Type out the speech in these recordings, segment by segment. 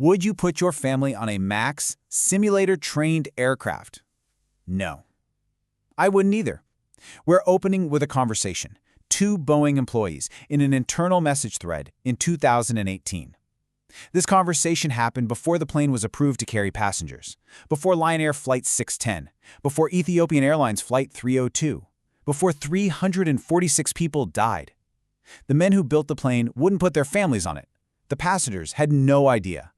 Would you put your family on a MCAS simulator-trained aircraft? No. I wouldn't either. We're opening with a conversation. Two Boeing employees in an internal message thread in 2018. This conversation happened before the plane was approved to carry passengers, before Lion Air Flight 610, before Ethiopian Airlines Flight 302, before 346 people died. The men who built the plane wouldn't put their families on it. The passengers had no idea.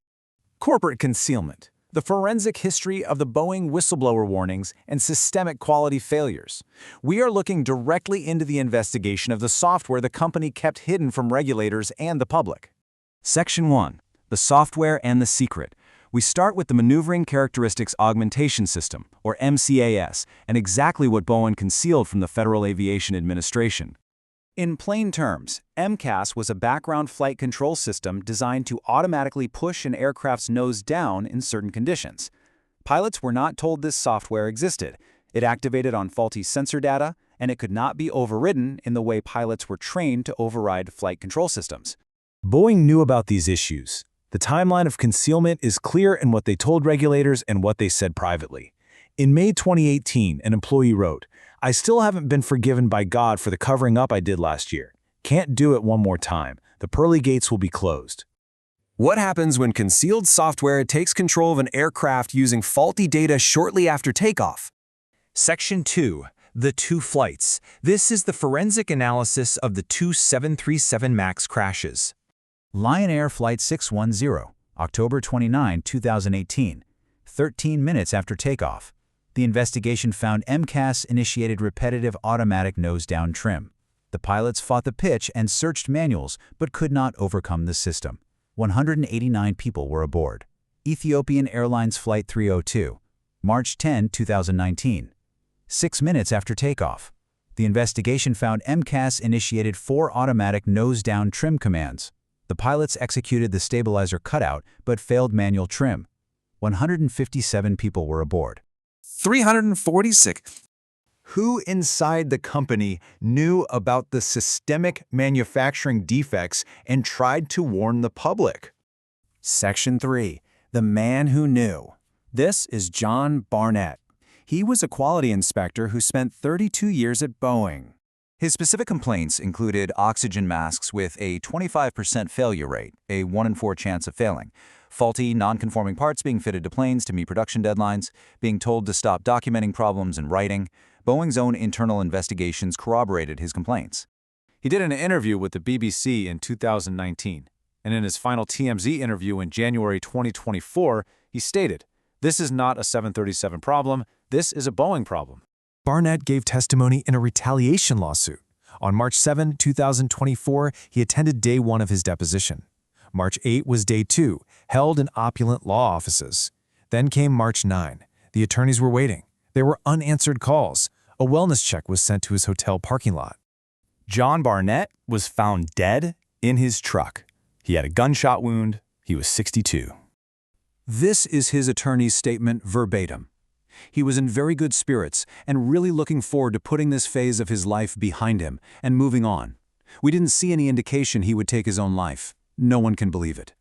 Corporate concealment, the forensic history of the Boeing whistleblower warnings and systemic quality failures. We are looking directly into the investigation of the software the company kept hidden from regulators and the public. Section 1. The software and the secret. We start with the Maneuvering Characteristics Augmentation System, or MCAS, and exactly what Boeing concealed from the Federal Aviation Administration. In plain terms, MCAS was a background flight control system designed to automatically push an aircraft's nose down in certain conditions. Pilots were not told this software existed. It activated on faulty sensor data, and it could not be overridden in the way pilots were trained to override flight control systems. Boeing knew about these issues. The timeline of concealment is clear in what they told regulators and what they said privately. In May 2018, an employee wrote, "I still haven't been forgiven by God for the covering up I did last year. Can't do it one more time. The pearly gates will be closed." What happens when concealed software takes control of an aircraft using faulty data shortly after takeoff? Section 2. The two flights. This is the forensic analysis of the two 737 MAX crashes. Lion Air Flight 610, October 29, 2018, 13 minutes after takeoff. The investigation found MCAS-initiated repetitive automatic nose-down trim. The pilots fought the pitch and searched manuals, but could not overcome the system. 189 people were aboard. Ethiopian Airlines Flight 302, March 10, 2019. 6 minutes after takeoff. The investigation found MCAS-initiated 4 automatic nose-down trim commands. The pilots executed the stabilizer cutout, but failed manual trim. 157 people were aboard. 346. Who inside the company knew about the systemic manufacturing defects and tried to warn the public? Section 3. The man who knew. This is John Barnett. He was a quality inspector who spent 32 years at Boeing. His specific complaints included oxygen masks with a 25% failure rate, a 1 in 4 chance of failing, faulty, non-conforming parts being fitted to planes to meet production deadlines, being told to stop documenting problems in writing. Boeing's own internal investigations corroborated his complaints. He did an interview with the BBC in 2019, and in his final TMZ interview in January 2024, he stated, "This is not a 737 problem, this is a Boeing problem." Barnett gave testimony in a retaliation lawsuit. On March 7, 2024, he attended day 1 of his deposition. March 8 was day 2, held in opulent law offices. Then came March 9. The attorneys were waiting. There were unanswered calls. A wellness check was sent to his hotel parking lot. John Barnett was found dead in his truck. He had a gunshot wound. He was 62. This is his attorney's statement verbatim. He was in very good spirits and really looking forward to putting this phase of his life behind him and moving on. We didn't see any indication he would take his own life. No one can believe it.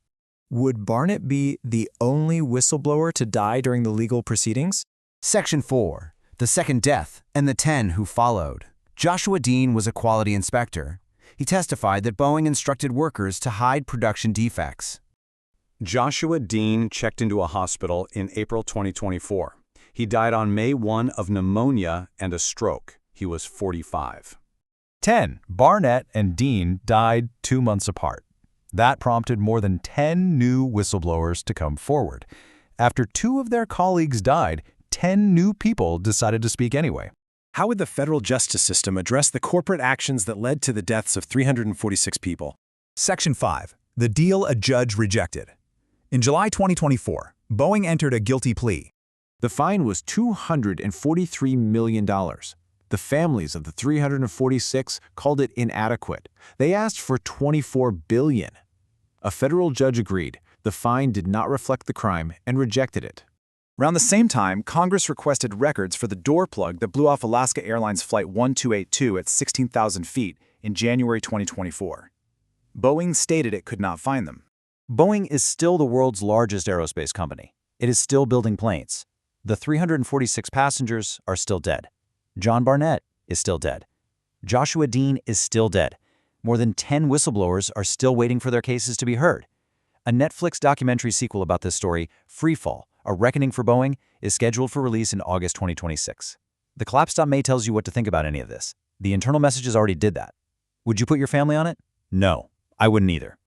Would Barnett be the only whistleblower to die during the legal proceedings? Section 4. The second death and the 10 who followed. Joshua Dean was a quality inspector. He testified that Boeing instructed workers to hide production defects. Joshua Dean checked into a hospital in April 2024. He died on May 1 of pneumonia and a stroke. He was 45. 10. Barnett and Dean died 2 months apart. That prompted more than 10 new whistleblowers to come forward. After 2 of their colleagues died, 10 new people decided to speak anyway. How would the federal justice system address the corporate actions that led to the deaths of 346 people? Section 5. The deal a judge rejected. In July 2024, Boeing entered a guilty plea. The fine was $243 million. The families of the 346 called it inadequate. They asked for $24 billion. A federal judge agreed. The fine did not reflect the crime and rejected it. Around the same time, Congress requested records for the door plug that blew off Alaska Airlines Flight 1282 at 16,000 feet in January 2024. Boeing stated it could not find them. Boeing is still the world's largest aerospace company. It is still building planes. The 346 passengers are still dead. John Barnett is still dead. Joshua Dean is still dead. More than 10 whistleblowers are still waiting for their cases to be heard. A Netflix documentary sequel about this story, Freefall, A Reckoning for Boeing, is scheduled for release in August 2026. The collapse may tells you what to think about any of this. The internal messages already did that. Would you put your family on it? No, I wouldn't either.